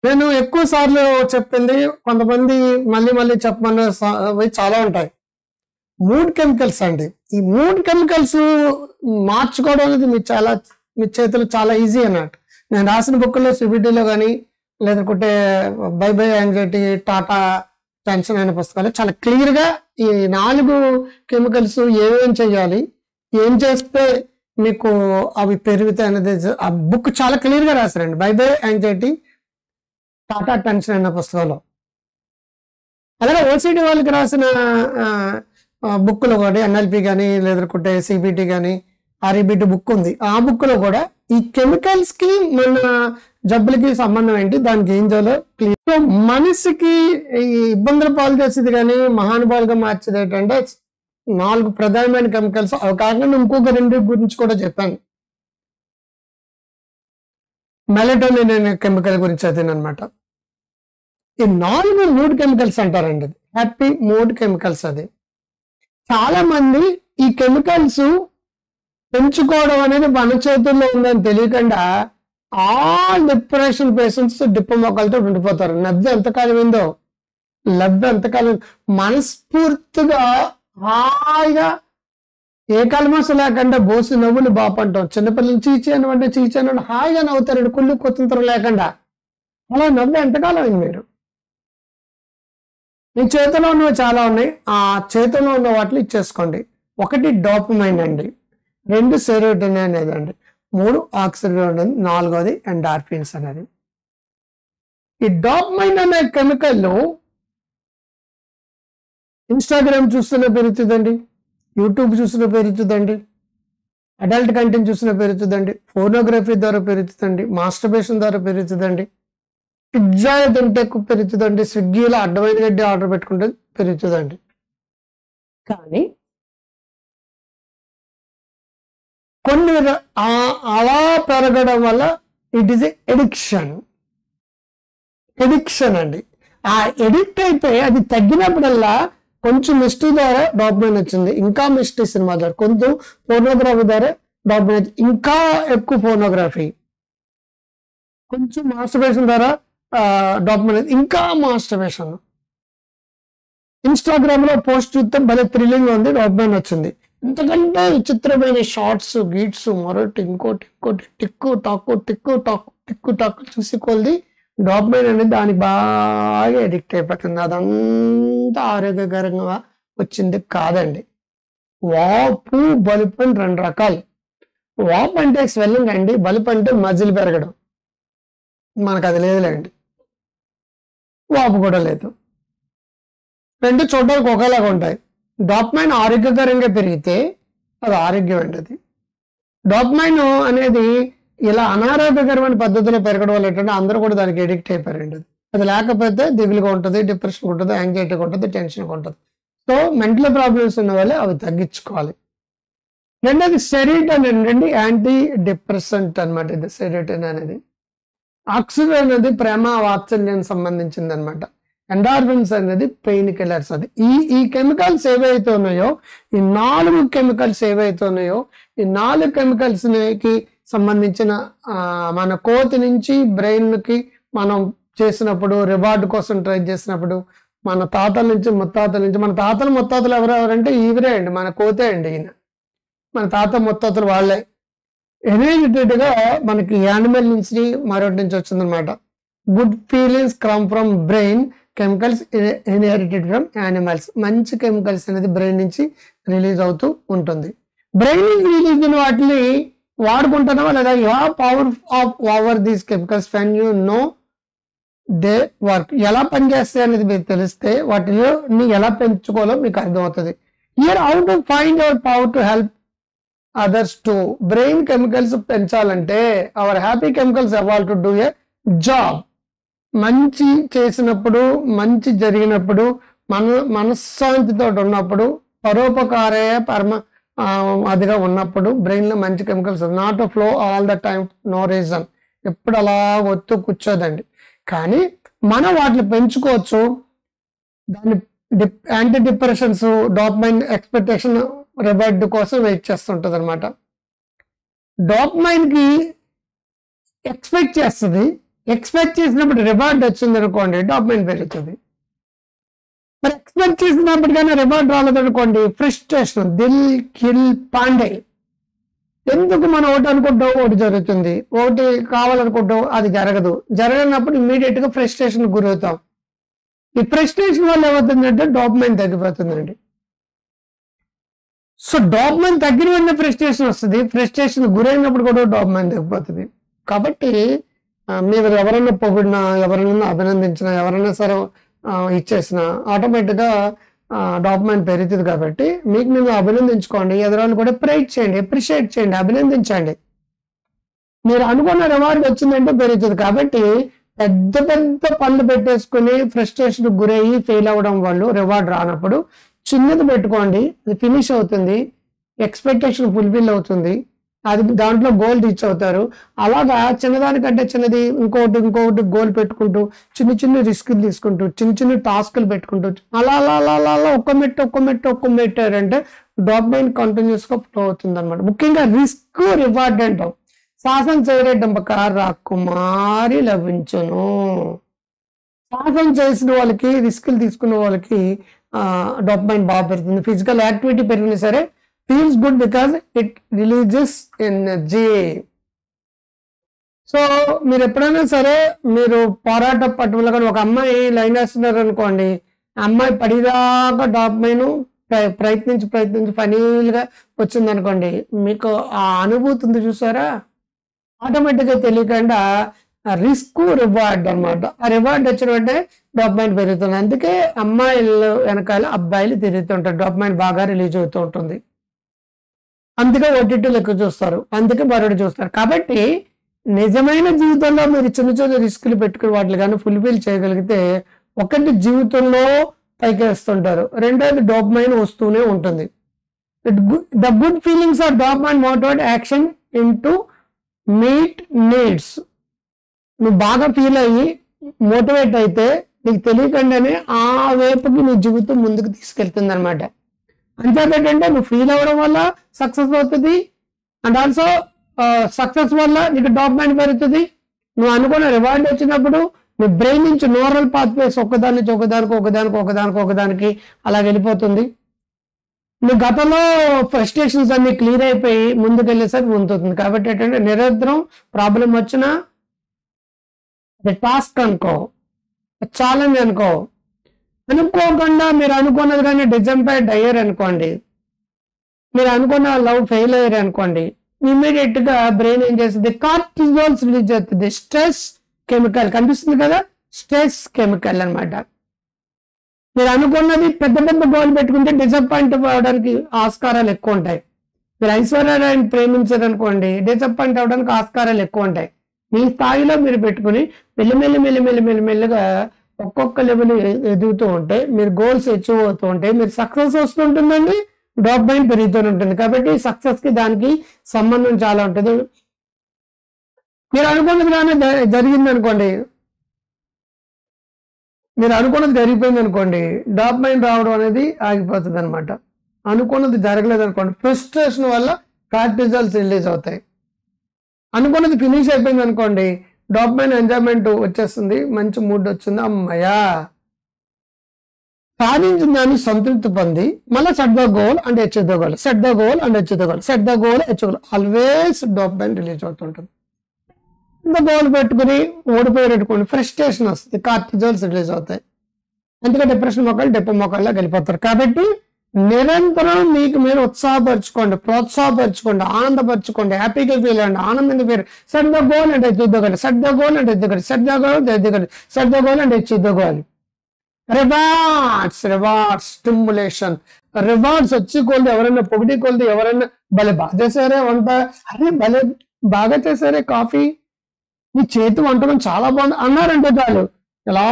నేను ఎక్కువ సార్లు చెప్పింది కొంతమంది మళ్ళీ మళ్ళీ చెప్పమని చాలా ఉంటాయి. మూడ్ కెమికల్స్ అండి. ఈ మూడ్ కెమికల్స్ మార్చుకోవడం అనేది మీ చేతులు చాలా ఈజీ అన్నట్టు. నేను రాసిన బుక్లో సిబిటీలో కానీ లేదంటే by by anxiety, Tata tension అనే పుస్తకాలు చాలా క్లియర్గా ఈ 4 కెమికల్స్ ఏమేం చేయాలి, ఏం చేస్తే మీకు అవి పెరుగుతాయి అనేది ఆ బుక్ చాలా క్లియర్గా రాశారండి. By by anxiety, Tata tension అనే పుస్తకంలో. అలాగే ఓసిడి వాళ్ళకి రాసిన బుక్లో కూడా ఎన్ఎల్పి కానీ లేదంటే సిబిటి కానీ ఆర్ఈబిటి బుక్ ఉంది. ఆ బుక్లో కూడా ఈ కెమికల్స్ కి మన జబ్బులకి సంబంధం ఏంటి, దానికి ఏం చేయాలో క్లియర్. మనిషికి ఈ ఇబ్బందులు పాలు చేసేది కానీ మహానుభావులుగా మార్చేది ఏంటంటే 4 ప్రధానమైన కెమికల్స్. అవి కాకుండా ఇంకొక 2 గురించి కూడా చెప్పాను. మెలటోనిన్ అనే కెమికల్ గురించి చదివానమాట. ఈ 4 మూడ్ కెమికల్స్ అంటారండి. అది హ్యాపీ మూడ్ కెమికల్స్. అది చాలా మంది ఈ కెమికల్స్ పెంచుకోవడం అనేది మన చేతుల్లో ఉందని తెలియకుండా ఆల్ డిప్రెషన్ పేషెంట్స్ డిప్ప మొక్కలతో ఉండిపోతారు. లబ్ధి ఎంతకాలం ఏందో, లబ్ధి ఎంతకాలం మనస్ఫూర్తిగా హాయిగా ఏ కల్మస లేకుండా బోసి నవ్వులు బాపంటాం. చిన్నపిల్లలు చీచాను అంటే చీచాను హాయిగా నవ్వుతారండి, కుళ్ళు కొత్తంతరం లేకుండా. అలా నవ్వు ఎంతకాలం అయింది మీరు? మీ చేతిలో ఉన్నవి చాలా ఉన్నాయి. ఆ చేతిలో ఉన్న వాటిని ఇచ్చేసుకోండి. 1 డోపమైన్ అండి, 2 సెరోటోనిన్ అనేది అండి, 3 ఆక్సిజన్ అనేది, 4వది ఎండార్ఫిన్స్ అనేది. ఈ డోపమైన్ అనే కెమికల్ ఇన్స్టాగ్రామ్ చూస్తున్నా పెరుగుతుందండి, యూట్యూబ్ చూస్తున్నా పెరుగుతుందండి, అడల్ట్ కంటెంట్ చూస్తున్నా పెరుగుతుందండి, ఫోనోగ్రఫీ ద్వారా పెరుగుతుందండి, మాస్టర్బేషన్ ద్వారా పెరుగుతుందండి, పిజ్జా తింటే పెరుగుతుందండి, స్విగ్గీలో అడ్డమైన గడ్డి ఆర్డర్ పెట్టుకుంటే పెరుగుతుందండి. కానీ కొన్ని అలా పెరగడం వల్ల ఇట్ ఈస్ ఎడిక్షన్ అండి. ఆ ఎడిక్ట్ అయిపోయి అది తగ్గినప్పుడల్లా కొంచెం మిస్టరీ ద్వారా డోపమైన్ వచ్చింది, ఇంకా మిస్టరీ సినిమా ద్వారా, కొంచెం ఫోనోగ్రఫీ ద్వారా డోపమైన్, ఇంకా ఎక్కువ ఫోనోగ్రఫీ, కొంచెం మాస్టర్బేషన్ ద్వారా డోపమైన్, ఇంకా మాస్టర్బేషన్. ఇన్స్టాగ్రామ్ లో పోస్ట్ చూస్తే భలే థ్రిల్లింగ్ ఉంది, డోపమైన్ వచ్చింది. ఇంతకంటే విచిత్రమైన షార్ట్స్, గీట్స్, మరొకటి ఇంకోటి టిక్కు టాకు చూసి కొలిది డోపమైన్ అనేది దానికి బాగా ఎడిక్ట్ అయిపోతుంది. అదంతా ఆరోగ్యకరంగా వచ్చింది కాదండి. వాపు, బలుపు అని 2 రకాలు. వాపు అంటే స్వెల్లింగ్ అండి, బలుపు అంటే మజిల్ పెరగడం. మనకు అది లేదులేండి, వాపు కూడా లేదు. 2 చూడడానికి ఒకేలాగా ఉంటాయి. డోపమైన్ ఆరోగ్యకరంగా పెరిగితే అది ఆరోగ్యం అండి. అది డోపమైన్ అనేది ఇలా అనారోగ్యకరమైన పద్ధతిలో పెరగడం వల్ల ఏంటంటే అందరూ కూడా దానికి ఎడిక్ట్ అయిపోయారండి. అది లేకపోతే దిగులుగా ఉంటుంది, డిప్రెషన్ ఉంటుంది, యాంగ్జైటీగా ఉంటుంది, టెన్షన్గా ఉంటుంది. సో మెంటల్ ప్రాబ్లమ్స్ ఉన్న వాళ్ళే అవి తగ్గించుకోవాలి. రెండోది సెరోటోనిన్ అండి, యాంటీ డిప్రెసెంట్ అనమాట. ఇది సెరోటోనిన్ అనేది. ఆక్సిజన్ అనేది ప్రేమ వాత్సల్యం సంబంధించింది అనమాట. ఎండార్ఫిన్స్ అనేది పెయిన్ కిల్లర్స్. అది ఈ కెమికల్స్ ఏవైతే ఉన్నాయో, ఈ 4 కెమికల్స్ ఏవైతే ఉన్నాయో, ఈ 4 కెమికల్స్ కి సంబంధించిన మన కోతి నుంచి బ్రెయిన్ కి మనం చేసినప్పుడు, రివార్డ్ కోసం ట్రై చేసినప్పుడు, మన తాతల నుంచి మన తాతలు ముత్తాతలు ఎవరెవరంటే ఈవరే అండి, మన కోతే అండి. ఈయన మన తాత ముత్తాతలు వాళ్ళే. హెరిడిటెడ్ గా మనకి యానిమల్ నుంచి మరొకటి నుంచి వచ్చిందనమాట. Good feelings come from brain, chemicals inherited from animals. మంచి కెమికల్స్ అనేది బ్రెయిన్ నుంచి రిలీజ్ అవుతూ ఉంటుంది. బ్రెయిన్ నుంచి రిలీజ్ అయిన వాటిని వాడుకుంటున్నావా లేదా? You have power of over these chemicals when you know they work. ఎలా పనిచేస్తాయి అనేది మీకు తెలిస్తే వాటిలో ఎలా పెంచుకోవాలో మీకు అర్థమవుతుంది. Here how to find our power to help others too. Brain chemicals పెంచాలంటే our happy chemicals evolve to do a job. మంచి చేసినప్పుడు, మంచి జరిగినప్పుడు, మనశ్శాంతితో ఉన్నప్పుడు, పరోపకారయ అదిగా ఉన్నప్పుడు బ్రెయిన్ లో మంచి chemicals. Not flow all the time, no reason. ఎప్పుడు అలా ఒత్తు కూర్చోదండి. కానీ మనం వాటిని పెంచుకోవచ్చు. దాన్ని anti depressions, dopamine expectation, reward కోసం వెయిట్ చేస్తుంటది అనమాట. డోపమైన్ కి ఎక్స్పెక్ట్ చేస్తుంది, ఎక్స్పెక్ట్ చేసినప్పుడు రివార్డ్ వచ్చింది అనుకోండి, డోపమైన్ పెరుగుతుంది. మరి ఎక్స్పెక్ట్ చేసినప్పటికైనా రివార్డ్ రాలేదనుకోండి, ఫ్రస్ట్రేషన్, దిల్ కిల్ పాండే. ఎందుకు మనం ఒకటి అనుకుంటాం ఒకటి జరుగుతుంది, ఒకటి కావాలనుకుంటాం అది జరగదు. జరగనప్పుడు ఇమీడియట్ గా ఫ్రస్ట్రేషన్ గురవుతాం. ఈ ఫ్రస్ట్రేషన్ వల్ల ఏమవుతుందంటే డోపమైన్ తగ్గిపోతుందండి. సో డోపమైన్ తగ్గిన వెంటనే ఫ్రస్ట్రేషన్ వస్తుంది, ఫ్రస్ట్రేషన్ గురైనప్పుడు కూడా డోపమైన్ తగ్గిపోతుంది. కాబట్టి మీరు ఎవరైనా పొగిడినా, ఎవరైనా అభినందించినా, ఎవరైనా సరే ఇచ్చేసినా ఆటోమేటిక్గా డోపమైన్ పెరుగుతుంది. కాబట్టి మీకు మీరు అభినందించుకోండి, ఎదురాన్ని కూడా ప్రైజ్ చేయండి, అప్రిషియేట్ చేయండి, అభినందించండి. మీరు అనుకున్న రివార్డ్ వచ్చిందంటే పెరుగుతుంది. కాబట్టి పెద్ద పెద్ద పనులు పెట్టేసుకుని ఫ్రస్ట్రేషన్ గురయ్యి ఫెయిల్ అవ్వడం వాళ్ళు రివార్డ్ రానప్పుడు చిన్నది పెట్టుకోండి, అది ఫినిష్ అవుతుంది, ఎక్స్పెక్టేషన్ ఫుల్ఫిల్ అవుతుంది, అది దాంట్లో గోల్ రీచ్ అవుతారు. అలాగా చిన్నదానికంటే చిన్నది ఇంకొకటి గోల్ పెట్టుకుంటూ చిన్న చిన్న రిస్కులు తీసుకుంటూ చిన్న చిన్న టాస్కులు పెట్టుకుంటూ అలా అలా అలా అలా అలా ఒక్క మెట్టారంటే డోపమైన్ కంటిన్యూస్ గా ఫ్లో అవుతుంది అనమాట. ముఖ్యంగా రిస్క్ రివార్డ్ అంటాం. సాహసం చేయడంపక రాకుమారి లభించును. సాహసం చేసిన వాళ్ళకి, రిస్కులు తీసుకున్న వాళ్ళకి డోపమైన్ బాగా పెరుగుతుంది. ఫిజికల్ యాక్టివిటీ పెరిగినా సరే feels good because it releases energy. So మీరు ఎప్పుడైనా సరే మీరు పోరాట పట్టుదల కానీ ఒక అమ్మాయి లైన్ వేస్తున్నారు అనుకోండి, అమ్మాయి పడిదాకా డోపమైన్ ప్రయత్నించి ఫైనల్గా వచ్చింది అనుకోండి, మీకు ఆ అనుభూతి ఉంది చూసారా, ఆటోమేటిక్గా తెలియకుండా రిస్క్ రివార్డ్ అనమాట. ఆ రివార్డ్ వచ్చిన వెంటనే డోపమైన్ పెరుగుతుంది. అందుకే అమ్మాయిలు వెనకాల అబ్బాయిలు తిరుగుతుంటారు, డోపమైన్ బాగా రిలీజ్ అవుతూ ఉంటుంది. అందుకే ఓటీటీలు ఎక్కువ చూస్తారు, అందుకే మరొకటి చూస్తారు. కాబట్టి నిజమైన జీవితంలో మీరు చిన్న చిన్న రిస్కులు పెట్టుకుని వాటిని కానీ ఫుల్ఫిల్ చేయగలిగితే ఒకటి జీవితంలో పైకి వేస్తుంటారు, రెండోది డోపమైన్ వస్తూనే ఉంటుంది. The good feelings are dopamine motivate action into meet needs. నువ్వు బాగా ఫీల్ అయ్యి మోటివేట్ అయితే నీకు తెలియకుండానే ఆ వైపుకి నీ జీవితం ముందుకు తీసుకెళ్తుంది అనమాట. అంతేంటంటే నువ్వు ఫీల్ అవ్వడం వల్ల సక్సెస్ అవుతుంది, అండ్ ఆల్సో సక్సెస్ వల్ల నీకు డోపమైన్ పెరుగుతుంది. నువ్వు అనుకున్న రివార్డ్ వచ్చినప్పుడు నీ బ్రెయిన్ నుంచి న్యూరల్ పాత్వేస్ ఒకదాని నుంచి ఒకదానికి అలా వెళ్ళిపోతుంది. నువ్వు గతంలో ఫ్రస్ట్రేషన్స్ అన్ని క్లియర్ అయిపోయి ముందుకెళ్ళేసరికి ఉంటుంది. కాబట్టి ఏంటంటే నిరంతరం ప్రాబ్లం వచ్చినా అది టాస్క్ అనుకో, ఛాలెంజ్ అనుకో, అనుకోకుండా మీరు అనుకున్నది కానీ డిసప్పాయింట్ అయ్యారు అనుకోండి, మీరు అనుకున్న లవ్ ఫెయిల్ అయ్యారు అనుకోండి, ఇమీడియట్ గా బ్రెయిన్ ఏం చేస్తుంది, కార్టిజోల్స్ రిలీజ్ అవుతుంది. స్ట్రెస్ కెమికల్ కనిపిస్తుంది కదా, స్ట్రెస్ కెమికల్ అనమాట. మీరు అనుకున్నది పెద్ద గోల్ పెట్టుకుంటే డిసప్పాయింట్ అవ్వడానికి ఆస్కారాలు ఎక్కువ ఉంటాయి. మీరు ఐశ్వర్యాన్ని ప్రేమించారనుకోండి, డిసప్పాయింట్ అవ్వడానికి ఆస్కారాలు ఎక్కువ ఉంటాయి. మీ స్థాయిలో మీరు పెట్టుకుని మెల్లిమెల్లిగా ఒక్కొక్క లెవెల్ ఎదుగుతూ ఉంటే, మీరు గోల్స్ అచీవ్ అవుతూ ఉంటే మీరు సక్సెస్ వస్తుంటుందండి, డోపమైన్ పెరుగుతూ ఉంటుంది. కాబట్టి సక్సెస్ కి దానికి సంబంధం చాలా ఉంటుంది. మీరు అనుకున్నది కానీ జరిగింది అనుకోండి, మీరు అనుకున్నది జరిగిపోయింది అనుకోండి, డోపమైన్ రావడం అనేది ఆగిపోతుంది అనమాట. అనుకున్నది జరగలేదు అనుకోండి, ఫ్రస్ట్రేషన్ వల్ల కార్టిజాల్స్ రిలీజ్ అవుతాయి. అనుకున్నది ఫినిష్ అయిపోయింది అనుకోండి, డోపమైన్ ఎంజాయ్మెంట్ వచ్చేస్తుంది, మంచి మూడ్ వచ్చింది, అమ్మయ్యా సాధించిన దాన్ని సంతృప్తి పొంది మళ్ళీ set the goal and achieve the goal, set the goal and achieve the goal, set the goal achieve goal, always dopamine release అవుతుంటుంది. గోల్ పెట్టుకుని ఓడిపోయేటట్టుకోండి, ఫ్రస్ట్రేషన్ వస్తుంది, కార్టిజాల్స్ రిలీజ్ అవుతాయి. అందుకే డిప్రెషన్ మొక్కలు డెప్ప మొక్కల్లో వెళ్ళిపోతారు. కాబట్టి నిరంతరం మీకు మీరు ఉత్సాహపరచుకోండి, ప్రోత్సాహపరచుకోండి, ఆనందపరచుకోండి, హ్యాపీగా ఫీల్ అవ్వండి, ఆనందంగా feel. Set the goal and achieve the goal, set the goal and achieve the goal, set the goal and achieve the goal, set the goal and achieve the goal. Rewards stimulation. Rewards వచ్చి కొలది, ఎవరైనా పొగిడి కొలది, ఎవరైనా భలే బాగా చేశారే వంట, అరే భలే బాగా చేశారే కాఫీ, మీ చేతి వంటకం చాలా బాగుంది అన్నారంటే చాలు ఎలా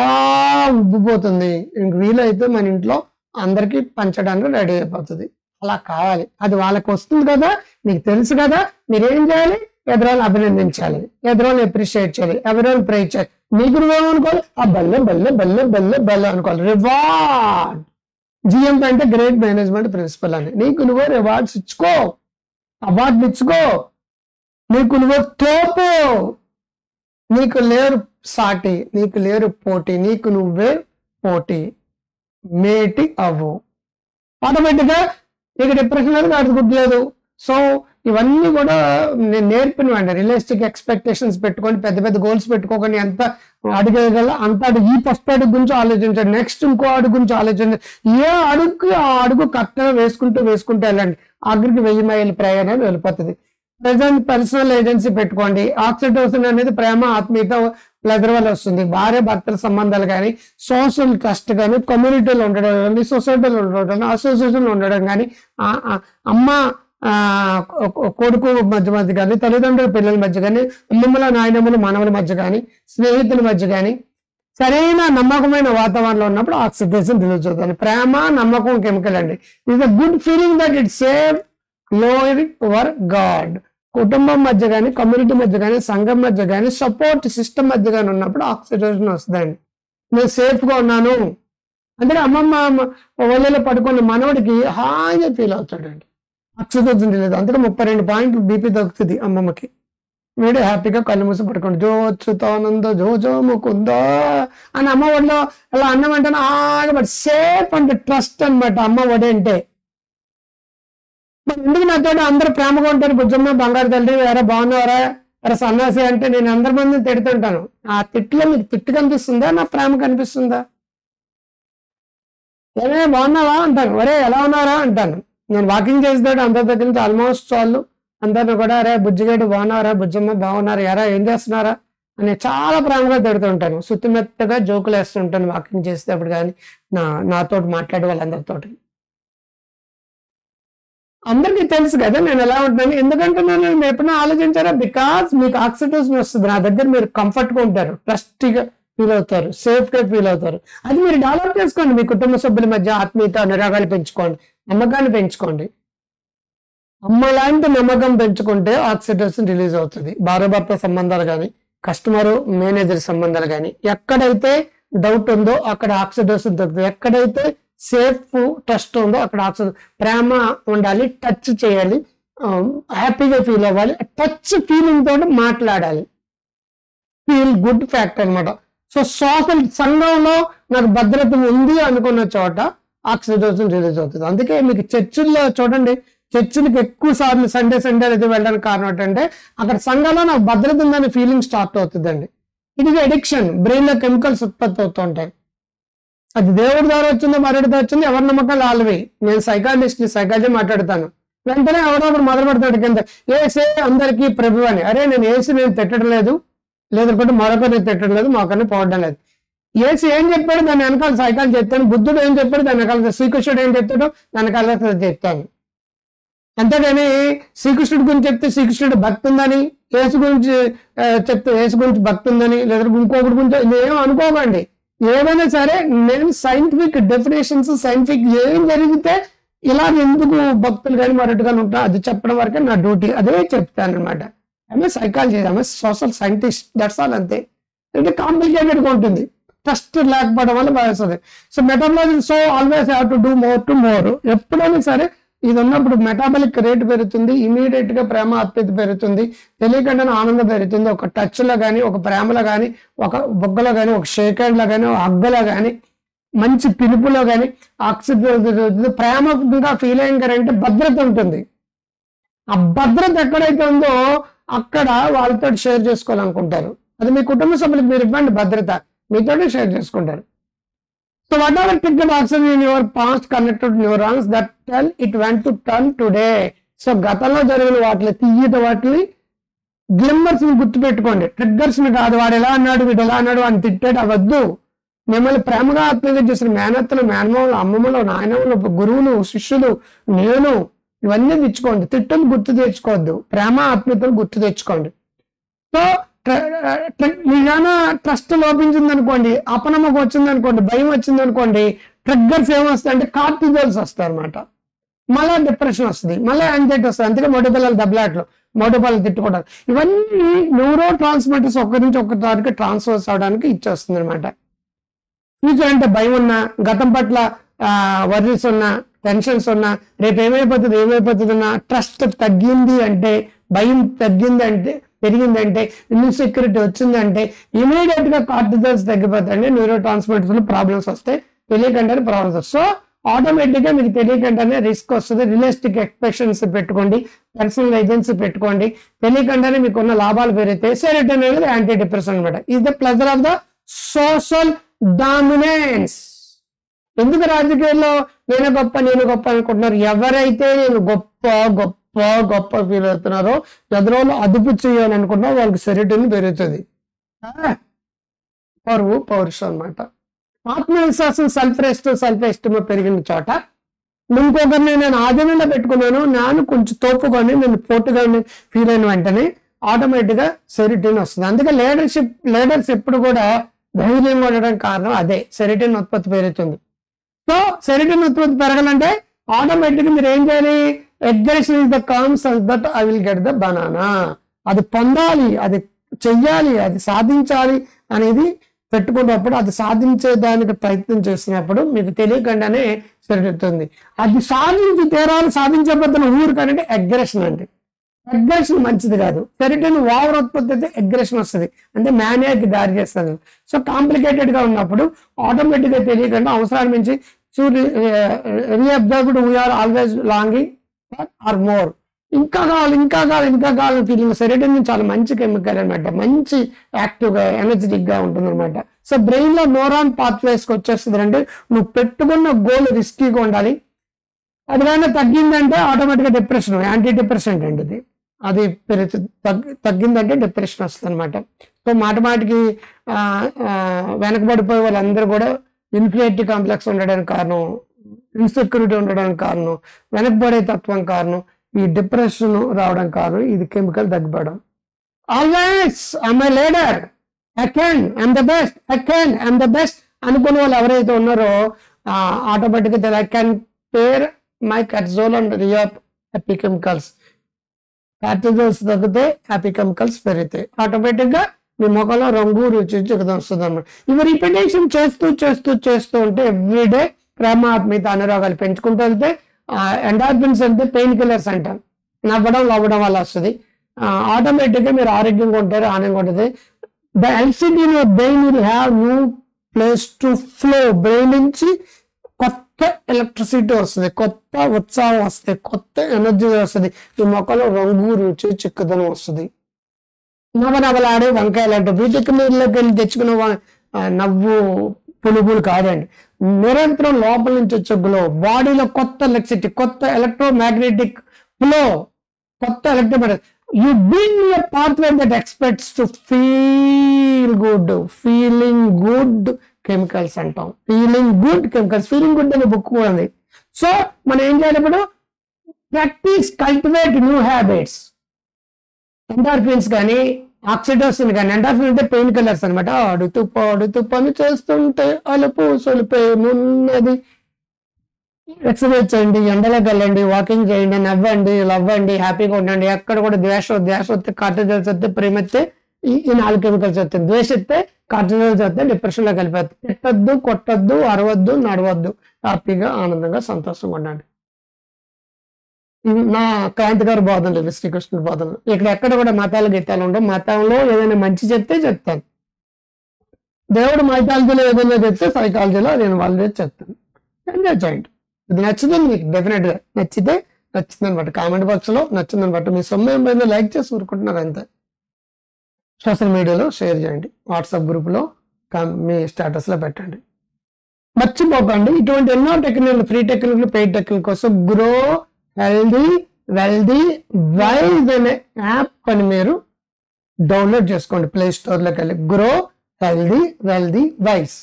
ఉబ్బిపోతుంది. ఇంక వీలైతే మన ఇంట్లో అందరికీ పంచడానికి రెడీ అయిపోతుంది. అలా కావాలి, అది వాళ్ళకి వస్తుంది కదా, మీకు తెలుసు కదా. మీరేం చేయాలి, ఎదురాలను అభినందించాలి, ఎదురాలను అప్రిషియేట్ చేయాలి, ఎదురాలను ప్రైజ్ చేయాలి. మీకు అనుకోవాలి, ఆ బల్లె అనుకోవాలి. రివార్డ్ జిఎం అంటే గ్రేట్ మేనేజ్మెంట్ ప్రిన్సిపల్ అని. నీకు నువ్వు రివార్డ్స్ ఇచ్చుకో, అవార్డులు ఇచ్చుకో, నీకు నువ్వు తోపు. నీకు లేరు సాటి, నీకు లేరు పోటీ, నీకు నువ్వే పోటీ, మేటి అవ్వు. ఆటోమేటిక్గా నీకు డిప్రెషన్ లేదు, అది గుడ్ లేదు. సో ఇవన్నీ కూడా నేను నేర్పినవండి. రియలిస్టిక్ ఎక్స్పెక్టేషన్స్ పెట్టుకొని పెద్ద పెద్ద గోల్స్ పెట్టుకోకుండా ఎంత అడిగేయగల అంత అడుగు, ఈ ఫస్ట్ అడుగు గురించి ఆలోచించండి, నెక్స్ట్ ఇంకో అడుగు గురించి ఆలోచించండి. ఏ అడుగుకి ఆ అడుగు కరెక్ట్గా వేసుకుంటూ వెళ్ళండి. ఆఖరికి 1000 మైళ్ళ ప్రయాణం వెళ్ళిపోతుంది. ప్రజెంట్ పర్సనల్ ఏజెన్సీ పెట్టుకోండి. ఆక్సిటోసిన్ అనేది ప్రేమ, ఆత్మీయత, ప్లెజర్ వల్ల వస్తుంది. భార్య భర్తల సంబంధాలు కానీ, సోషల్ ట్రస్ట్ కానీ, కమ్యూనిటీలో ఉండడం కానీ, సొసైటీలో ఉండడం కానీ, అసోసియేషన్లో ఉండడం కానీ, అమ్మ కొడుకు మధ్య కానీ, తల్లిదండ్రుల పిల్లల మధ్య కానీ, అమ్మమ్మల నాయనమ్మల మనవల మధ్య కానీ, స్నేహితుల మధ్య కానీ సరైన నమ్మకమైన వాతావరణంలో ఉన్నప్పుడు ఆక్సిటోసిన్ రిలీజ్ అవుతుంది. ప్రేమ నమ్మకం కెమికల్ అండి. It is a good feeling that it save glory over God. కుటుంబం మధ్య కానీ, కమ్యూనిటీ మధ్య కానీ, సంఘం మధ్య కానీ, సపోర్ట్ సిస్టమ్ మధ్య కానీ ఉన్నప్పుడు ఆక్సిటోసిన్ వస్తుందండి. నేను సేఫ్గా ఉన్నాను అంటే అమ్మమ్మ ఒళ్ళలో పడుకున్న మనవడికి హాయిగా ఫీల్ అవుతాడండి. Oxytocin release. అందుకే 32 పాయింట్లు బీపీ తగ్గుతుంది అమ్మమ్మకి. వీడు హ్యాపీగా కళ్ళు మూసి పడుకోండి. జోచుతానందో జోజో ముకుందో అని అమ్మ ఒడిలో అలా అన్నం అంటే ఆగబడి సేఫ్ అంటే ట్రస్ట్ అనమాట అమ్మ ఒడి అంటే. మరి ఎందుకు నాతో అందరూ ప్రేమగా ఉంటారు, బుజ్జమ్మ బంగారు తల్లి ఎవరా బాగున్నారా, ఎవరా సన్నాసి అంటే నేను అందరి మందిని తిడుతుంటాను. ఆ తిట్టులో మీకు తిట్టు కనిపిస్తుందా, నా ప్రేమ కనిపిస్తుందా? ఏమే బాగున్నావా అంటాను, ఒరే ఎలా ఉన్నారా అంటాను. నేను వాకింగ్ చేస్తాడు అందరి దగ్గర నుంచి ఆల్మోస్ట్ వాళ్ళు అందరిని కూడా అరే బుజ్జిగేడు బాగున్నారా, బుజ్జమ్మ బాగున్నారా, ఎరా ఏం చేస్తున్నారా అని చాలా ప్రేమగా తిడుతుంటాను. సుత్తిమెత్తగా జోకులు వేస్తుంటాను వాకింగ్ చేసేటప్పుడు కానీ, నాతో మాట్లాడే వాళ్ళందరితోటి. అందరికీ తెలుసు కదా నేను ఎలా ఉంటాను. ఎందుకంటే నేను ఎప్పుడైనా ఆలోచించారా, బికాస్ మీకు ఆక్సిటోసిన్ వస్తుంది. నా దగ్గర మీరు కంఫర్ట్గా ఉంటారు, ట్రస్టీగా ఫీల్ అవుతారు, సేఫ్గా ఫీల్ అవుతారు. అది మీరు డెవలప్ చేసుకోండి. మీ కుటుంబ సభ్యుల మధ్య ఆత్మీయత, అనురాగాలు పెంచుకోండి, నమ్మకాన్ని పెంచుకోండి. అమ్మ లాంటి నమ్మకం పెంచుకుంటే ఆక్సిటోసిన్ రిలీజ్ అవుతుంది. భార్యాభర్త సంబంధాలు కానీ, కస్టమర్ మేనేజర్ సంబంధాలు కానీ, ఎక్కడైతే డౌట్ ఉందో అక్కడ ఆక్సిటోసిన్ దొరుకుతుంది. ఎక్కడైతే సేఫ్ ట్రస్ట్ ఉందో అక్కడ ఆక్సిటోసిన్. ప్రేమ ఉండాలి, టచ్ చేయాలి, హ్యాపీగా ఫీల్ అవ్వాలి, టచ్ ఫీలింగ్ తోటి మాట్లాడాలి. ఫీల్ గుడ్ ఫ్యాక్టర్ అనమాట. సో సోషల్ సంఘంలో నాకు భద్రత ఉంది అనుకున్న చోట ఆక్సిటోసిన్ రిలీజ్ అవుతుంది. అందుకే మీకు చర్చిల్లో చూడండి, చర్చిలకు ఎక్కువ సార్లు సండే అయితే వెళ్ళడానికి కారణం ఏంటంటే అక్కడ సంఘంలో నాకు భద్రత ఉందనే ఫీలింగ్ స్టార్ట్ అవుతుందండి. It is addiction. బ్రెయిన్ లో కెమికల్స్ ఉత్పత్తి అవుతుంటాయి. అది దేవుడి ద్వారా వచ్చిందో మరొకటి వచ్చిందో ఎవరి నమ్మకాలు వాళ్ళవి. నేను సైకాలజీ మాట్లాడతాను. వెంటనే ఎవరో ఒకరు మొదలు పెడతాడు కింద ఏసే అందరికీ ప్రభు అని. అరే నేను ఏసి నేను తిట్టడం లేదు, లేదంటే మరొకరిని తిట్టడం లేదు, మాకన్నా పోవడం లేదు. ఏసి ఏం చెప్పాడు దాని వెనకాల సైకాలజీ చెప్తాను. బుద్ధుడు ఏం చెప్పాడు దాని వెనకాల, శ్రీకృష్ణుడు ఏం చెప్తాడో దాని వెనకాల చెప్తాను. అంతేగాని శ్రీకృష్ణుడి గురించి చెప్తే శ్రీకృష్ణుడు భక్తి ఉందని, యేసు గురించి చెప్తే యేసు గురించి భక్తి ఉందని, లేదా ఇంకొకటి గురించి ఏం అనుకోకండి. ఏమైనా సరే నేను సైంటిఫిక్ డెఫినేషన్స్, సైంటిఫిక్ ఏం జరిగితే ఇలా ఎందుకు భక్తులు కానీ మరొకటి కానీ ఉంటా అది చెప్పడం వరకే నా డ్యూటీ. అదే చెప్తాను అనమాట. ఆమె సైకాలజీ, ఆమె సోషల్ సైంటిస్ట్, దట్స్ ఆల్. అంతే. అంటే కాంప్లికేటెడ్గా ఉంటుంది, ట్రస్ట్ లేకపోవడం వల్ల బాగుంటుంది. So metabolism, so always have to do more to more. ఎప్పుడైనా సరే ఇది ఉన్నప్పుడు మెటాబాలిక్ రేట్ పెరుగుతుంది, ఇమీడియట్ గా ప్రేమ ఆత్మీయత పెరుగుతుంది, తెలియకుండానే ఆనందం పెరుగుతుంది. ఒక టచ్ లో కానీ, ఒక ప్రేమలో కానీ, ఒక బొగ్గలో కానీ, ఒక షేక్ హ్యాండ్ లో కానీ, ఒక హగ్గులో కానీ, మంచి పిలుపులో కానీ ఆక్సిజన్ ప్రేమగా ఫీల్ అయ్యారంటే భద్రత ఉంటుంది. ఆ భద్రత ఎక్కడైతే ఉందో అక్కడ వాళ్ళతో షేర్ చేసుకోవాలనుకుంటారు. అది మీ కుటుంబ సభ్యులకు మీరు ఇవ్వండి భద్రత, మీతోనే షేర్ చేసుకుంటారు. So whatever triggered oxygen in your past connected neurons that tell it when to turn today. So గతంలో జరిగిన వాటిని తీయట వాటిని గ్లిమ్మర్స్ ని గుర్తుపెట్టుకోండి, ట్రిగ్గర్స్ ని కాదు. వాడు ఎలా అన్నాడు, వీడు ఎలా అన్నాడు అని తిట్టేట అవద్దు. మిమ్మల్ని ప్రేమగా ఆత్మీయంగా చేసిన మేనత్తలు, మేనమామలు, అమ్మమ్మలు, నాయనమ్మలు, గురువులు, శిష్యులు, నేను ఇవన్నీ తెచ్చుకోండి. తిట్టలు గుర్తు తెచ్చుకోవద్దు, ప్రేమ ఆత్మీయతను గుర్తు తెచ్చుకోండి. సో మీదైనా ట్రస్ట్ లోపించింది అనుకోండి, అపనమ్మకం వచ్చింది అనుకోండి, భయం వచ్చింది అనుకోండి, ట్రిగ్గర్స్ ఏమొస్తాయంటే కార్టిజోల్స్ వస్తాయి అనమాట. మళ్ళీ డిప్రెషన్ వస్తుంది, మళ్ళీ యాంగ్జైటీ వస్తుంది. అందుకే మొదటి పిల్లలు దెబ్బలాట్లు, మొదటి పిల్లలు తిట్టుకోవడం, ఇవన్నీ న్యూరో ట్రాన్స్మిటర్స్ ఒకరి నుంచి ఒకరికి ట్రాన్స్ఫర్స్ అవడానికి ఇచ్చేస్తుంది అనమాట. ఫ్యూచర్ అంటే భయం ఉన్నా, గతం పట్ల వర్రీస్ ఉన్నా, టెన్షన్స్ ఉన్నా, రేపు ఏమైపోతుంది ఉన్నా, ట్రస్ట్ తగ్గింది అంటే, భయం తగ్గింది అంటే, పెరిగిందంటే, ఇన్సెక్యూరిటీ వచ్చిందంటే ఇమీడియట్ గా కార్టిజాల్స్ తగ్గిపోతాయండి, న్యూరో ట్రాన్స్మిటర్స్ ప్రాబ్లమ్స్ వస్తాయి, తెలియకుండానే ప్రాబ్లమ్స్ వస్తాయి. సో ఆటోమేటిక్ గా మీకు తెలియకుండానే రిస్క్ వస్తుంది. రియలిస్టిక్ ఎక్స్పెక్టేషన్స్ పెట్టుకోండి, పర్సనల్ ఏజెన్సీ పెట్టుకోండి, తెలియకుండానే మీకు ఉన్న లాభాలు పెరుగుతాయి. సెరోటోనిన్ అనేది యాంటీ డిప్రెసెంట్ అనమాట. Is the pleasure of the social dominance. ఎందుకు రాజకీయాల్లో నేను గొప్ప అనుకుంటున్నారు? ఎవరైతే నేను గొప్ప ఫీల్ అవుతున్నారో, ఎదురోళ్ళు అదుపు చేయాలి అనుకున్నారో వాళ్ళకి సెరోటోనిన్ పెరుగుతుంది. పౌరుషం అనమాట. ఆత్మవిశ్వాసం, సెల్ఫ్ ఎస్టీమ్ పెరిగిన చోట ఇంకొకరిని నేను ఆధీనంలో పెట్టుకున్నాను, నేను కొంచెం తోపుకొని నేను పోటుగా ఫీల్ అయిన వెంటనే ఆటోమేటిక్ గా సెరోటోనిన్ వస్తుంది. అందుకే లీడర్స్ ఎప్పుడు కూడా ధైర్యంగా ఉండడానికి కారణం అదే, సెరోటోనిన్ ఉత్పత్తి పెరుగుతుంది. సో సెరోటోనిన్ ఉత్పత్తి పెరగాలంటే ఆటోమేటిక్ మీరు ఏం చేయాలి? Aggression is the comes that I will get the banana. అది పొందాలి, అది చెయ్యాలి, అది సాధించాలి అనేది పెట్టుకున్నప్పుడు, అది సాధించేదానికి ప్రయత్నం చేసినప్పుడు మీకు తెలియకుండానే జరుగుతుంది. అది సాధించి తీరాలి, సాధించబోతున్న ఊరికనంటే అగ్రెషన్ అండి. అగ్రెషన్ మంచిది కాదు. సెరోటోనిన్ ఓవర్ ఉత్పత్తి అయితే అగ్రెషన్ వస్తుంది, అంటే మేనియాకి దారి చేస్తుంది. సో కాంప్లికేటెడ్ గా ఉన్నప్పుడు ఆటోమేటిక్ గా తెలియకుండా అవసరాన్ని మించి రీఅబ్జర్వ్డ్ we are always longing or more, ఇంకా కావాలి ఫీలింగ్. సెరోటోనిన్ చాలా మంచి కెమికల్ అనమాట, మంచి యాక్టివ్ గా ఎనర్జెటిక్ గా ఉంటుంది అనమాట. సో బ్రెయిన్ లో న్యూరాన్ పాత్వేస్ వచ్చేస్తుంది అంటే నువ్వు పెట్టుకున్న గోల్ రిస్కీగా ఉండాలి. అది కానీ తగ్గిందంటే ఆటోమేటిక్ గా డిప్రెషన్, యాంటీ డిప్రెసెంట్ అండి ఇది. అది తగ్గిందంటే డిప్రెషన్ వస్తుంది అనమాట. సో మాటికి వెనకబడిపోయే వాళ్ళందరూ కూడా ఇన్ఫీరియారిటీ కాంప్లెక్స్ ఉండడానికి కారణం, ఇన్సెక్యూరిటీ ఉండడానికి కారణం, వెనకబడే తత్వం కారణం, ఈ డిప్రెషన్ రావడం కారణం ఇది కెమికల్ తగ్గిపోవడం. Always I'm a leader, I can, I'm the best, I can, I'm the best అనుకునే వాళ్ళు ఎవరైతే ఉన్నారో ఆటోమేటిక్ గా I can pair my cortisol and reap happy chemicals. Cortisols తగ్గితే హ్యాపీ కెమికల్స్ పెరుగుతాయి. ఆటోమేటిక్ గా మీ ముఖంలో రంగు రుచి వస్తుంది అనమాట. ఇవి రిపిటేషన్ చేస్తూ ఉంటే ఎవ్రీడే ప్రేమ, ఆత్మీయత, అనురాగాలు పెంచుకుంటూ వెళ్తే ఎండార్ఫిన్స్ అంటే పెయిన్ కిల్లర్స్ అంటాం, నవ్వడం వల్ల వస్తుంది. ఆటోమేటిక్ గా మీరు ఆరోగ్యంగా ఉంటారు, ఆనందంగా ఉంటుంది. The electricity in your brain will have new place to flow. Brain నుంచి కొత్త ఎలక్ట్రిసిటీ వస్తుంది, కొత్త ఉత్సాహం వస్తుంది, కొత్త ఎనర్జీ వస్తుంది. ఈ మొక్కలో రంగు రుచి చిక్కుదనం వస్తుంది. నవనవలాడే వంకాయ లాంటి వీటికి నీళ్ళకి వెళ్ళి తెచ్చుకున్న నవ్వు పులుగులు కాదండి, నిరంతరం లోపల నుంచి వచ్చే గ్లో, బాడీలో కొత్త ఎలక్ట్రిసిటీ, కొత్త ఎలక్ట్రోమాగ్నెటిక్ ఫ్లో, కొత్త electromagnetic. You build your pathway that expects to feel good. Feeling good chemicals అంటాం, feeling good chemicals. Feeling good అనే బుక్ కూడా ఉంది. సో మనం ఏం చేయాలి ఇప్పుడు? Practice, cultivate new habits. Endorphins కానీ ఆక్సిడోసిన్ కానీ, ఎండార్ఫిన్ అంటే పెయిన్ కిల్లర్స్ అనమాట. ఆడుతూ పని చేస్తుంటే అలుపు సొలుపే మున్నది. ఎక్సర్సైజ్ చేయండి, ఎండలోకి వెళ్ళండి, వాకింగ్ చేయండి, నవ్వండి, హ్యాపీగా ఉండండి. ఎక్కడ కూడా ద్వేష వస్తే, కార్టిజోల్స్ వస్తే, ప్రేమ వస్తే ఈ 4 కెమికల్స్ వస్తాయి. ద్వేషిస్తే కార్టిజోల్స్ వస్తే డిప్రెషన్ లో కలిపేస్తాయి. తిట్టద్దు, కొట్టద్దు, అరవద్దు, నడవద్దు, హ్యాపీగా ఆనందంగా సంతోషంగా ఉండండి. నా క్రాంతి గారి బోధనలు, శ్రీకృష్ణుడి బోధనలు. ఇక్కడ ఎక్కడ కూడా మతాలు గీతాలు ఉండవు. మతంలో ఏదైనా మంచి చెప్తాను, దేవుడు మైథాలజీలో ఏదైనా చెప్తే సైకాలజీలో నేను వాళ్ళే చెప్తాను. ఎంజాయ్ చేయండి. ఇది నచ్చుతుంది మీకు, డెఫినెట్ గా నచ్చితే నచ్చింది అనమాట. కామెంట్ బాక్స్ లో నచ్చింది అనమాట. మీ సొమ్మ ఏమైందో లైక్ చేసి ఊరుకుంటున్నారు అంతే. సోషల్ మీడియాలో షేర్ చేయండి, వాట్సాప్ గ్రూప్ లో మీ స్టేటస్ లో పెట్టండి. మర్చిపోకండి, ఇటువంటి ఎన్నో technical, free technical, paid technical కోసం గ్రో హెల్దీ వెల్దీ వైజ్ అనే యాప్ అని మీరు డౌన్లోడ్ చేసుకోండి ప్లే స్టోర్ లోకి వెళ్ళి. Grow healthy wealthy wise.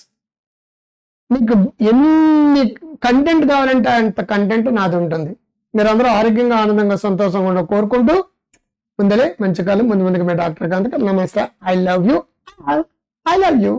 మీకు ఎన్ని కంటెంట్ కావాలంటే అంత కంటెంట్ నాది ఉంటుంది. మీరు అందరూ ఆరోగ్యంగా, ఆనందంగా, సంతోషంగా కోరుకుంటూ ముందలే మంచి కాలం ముందుకు మీ డాక్టర్ కాంత్. నమస్తే. I love you.